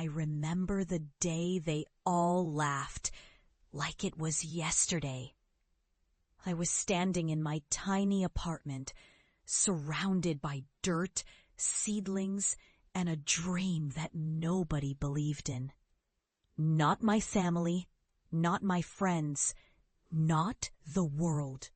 I remember the day they all laughed, like it was yesterday. I was standing in my tiny apartment, surrounded by dirt, seedlings, and a dream that nobody believed in. Not my family, not my friends, not the world.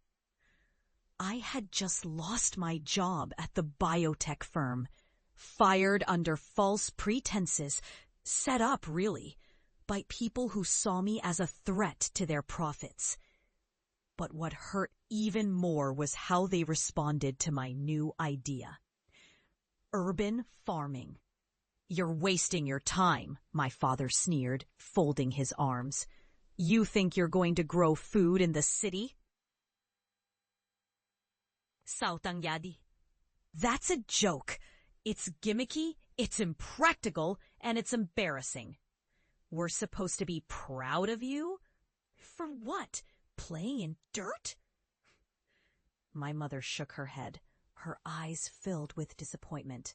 I had just lost my job at the biotech firm, fired under false pretenses, set up, really, by people who saw me as a threat to their profits. But what hurt even more was how they responded to my new idea. Urban farming. "You're wasting your time," my father sneered, folding his arms. "You think you're going to grow food in the city?" Sautangyadi. That's a joke. It's gimmicky, it's impractical, and it's embarrassing. We're supposed to be proud of you? For what? Playing in dirt? My mother shook her head, her eyes filled with disappointment.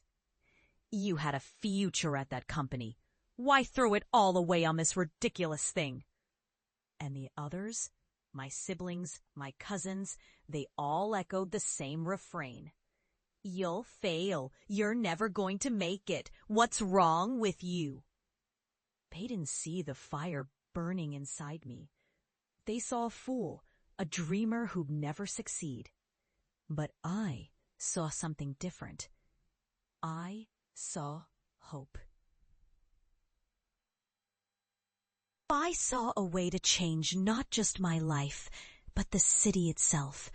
You had a future at that company. Why throw it all away on this ridiculous thing? And the others, my siblings, my cousins, they all echoed the same refrain. You'll fail. You're never going to make it. What's wrong with you? They didn't see the fire burning inside me. They saw a fool, a dreamer who'd never succeed. But I saw something different. I saw hope. I saw a way to change not just my life, but the city itself.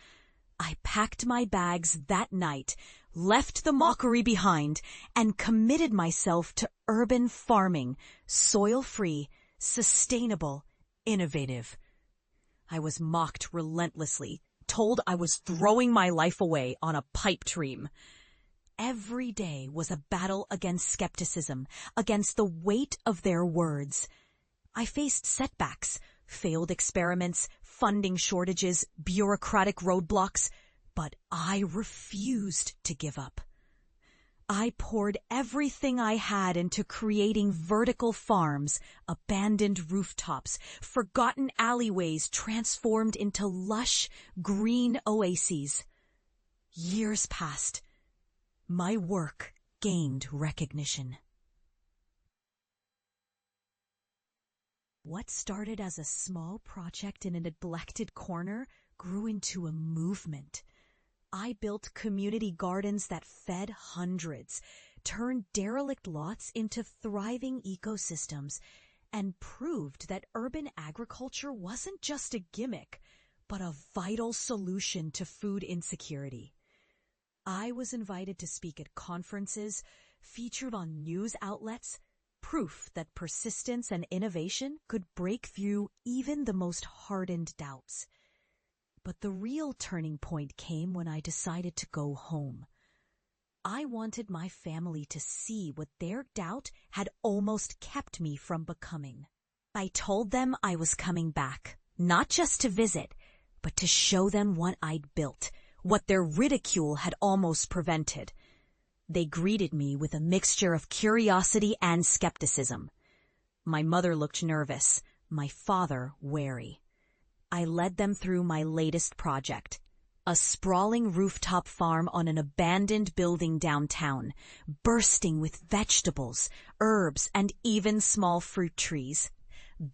I packed my bags that night, left the Mockery behind, and committed myself to urban farming, soil-free, sustainable, innovative. I was mocked relentlessly, told I was throwing my life away on a pipe dream. Every day was a battle against skepticism, against the weight of their words. I faced setbacks, failed experiments, funding shortages, bureaucratic roadblocks, but I refused to give up. I poured everything I had into creating vertical farms, abandoned rooftops, forgotten alleyways transformed into lush, green oases. Years passed. My work gained recognition. What started as a small project in a neglected corner grew into a movement. I built community gardens that fed hundreds, turned derelict lots into thriving ecosystems, and proved that urban agriculture wasn't just a gimmick, but a vital solution to food insecurity. I was invited to speak at conferences, featured on news outlets, proof that persistence and innovation could break through even the most hardened doubts. But the real turning point came when I decided to go home. I wanted my family to see what their doubt had almost kept me from becoming. I told them I was coming back, not just to visit, but to show them what I'd built, what their ridicule had almost prevented. They greeted me with a mixture of curiosity and skepticism. My mother looked nervous, my father wary. I led them through my latest project, a sprawling rooftop farm on an abandoned building downtown, bursting with vegetables, herbs, and even small fruit trees.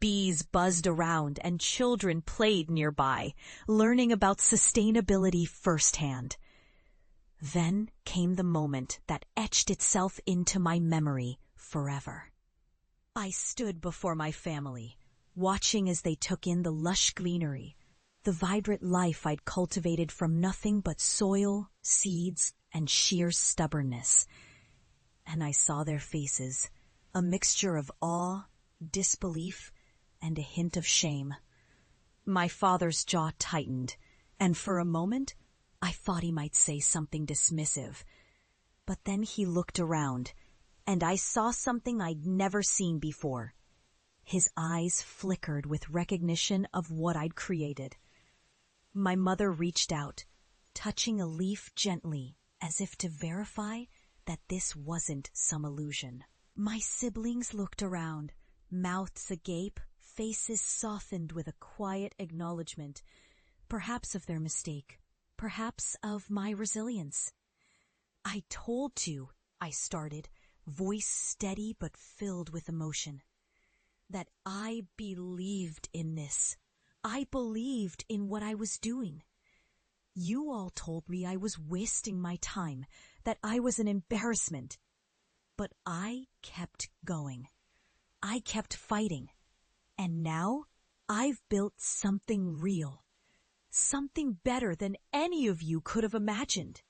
Bees buzzed around and children played nearby, learning about sustainability firsthand. Then came the moment that etched itself into my memory forever. I stood before my family, watching as they took in the lush greenery, the vibrant life I'd cultivated from nothing but soil, seeds, and sheer stubbornness. And I saw their faces, a mixture of awe, disbelief, and a hint of shame. My father's jaw tightened, and for a moment, I thought he might say something dismissive. But then he looked around, and I saw something I'd never seen before. His eyes flickered with recognition of what I'd created. My mother reached out, touching a leaf gently, as if to verify that this wasn't some illusion. My siblings looked around, mouths agape, faces softened with a quiet acknowledgement, perhaps of their mistake, perhaps of my resilience. I told you, I started, voice steady but filled with emotion, that I believed in this. I believed in what I was doing. You all told me I was wasting my time, that I was an embarrassment. But I kept going. I kept fighting. And now I've built something real. Something better than any of you could have imagined.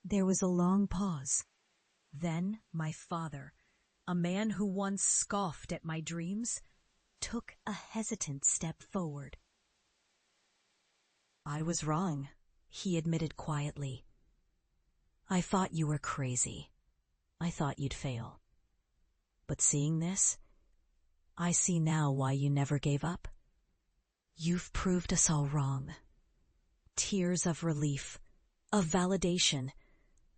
There was a long pause. Then my father, a man who once scoffed at my dreams, took a hesitant step forward. I was wrong, he admitted quietly. I thought you were crazy. I thought you'd fail. But seeing this, I see now why you never gave up. You've proved us all wrong. Tears of relief, of validation,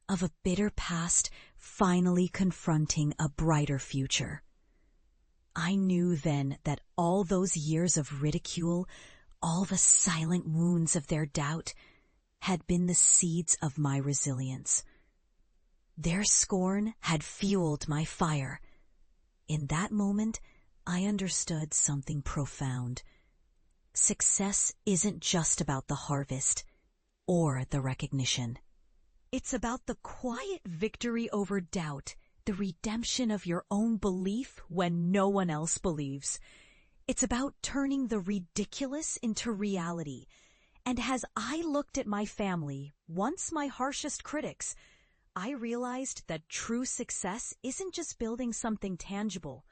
of a bitter past finally confronting a brighter future. I knew then that all those years of ridicule, all the silent wounds of their doubt, had been the seeds of my resilience. Their scorn had fueled my fire. In that moment, I understood something profound. Success isn't just about the harvest or the recognition. It's about the quiet victory over doubt, the redemption of your own belief when no one else believes. It's about turning the ridiculous into reality. And as I looked at my family, once my harshest critics, I realized that true success isn't just building something tangible.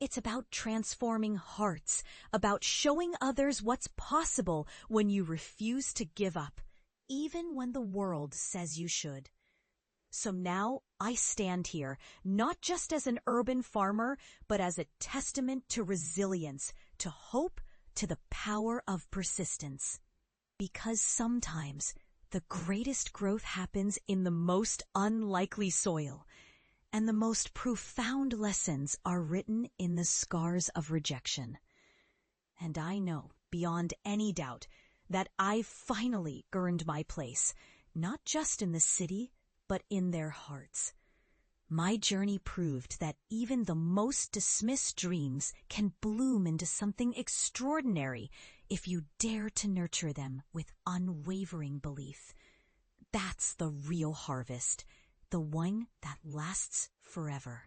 It's about transforming hearts, about showing others what's possible when you refuse to give up, even when the world says you should. So now I stand here, not just as an urban farmer, but as a testament to resilience, to hope, to the power of persistence. Because sometimes the greatest growth happens in the most unlikely soil, and the most profound lessons are written in the scars of rejection. And I know, beyond any doubt, that I've finally earned my place, not just in the city, but in their hearts. My journey proved that even the most dismissed dreams can bloom into something extraordinary if you dare to nurture them with unwavering belief. That's the real harvest, the one that lasts forever.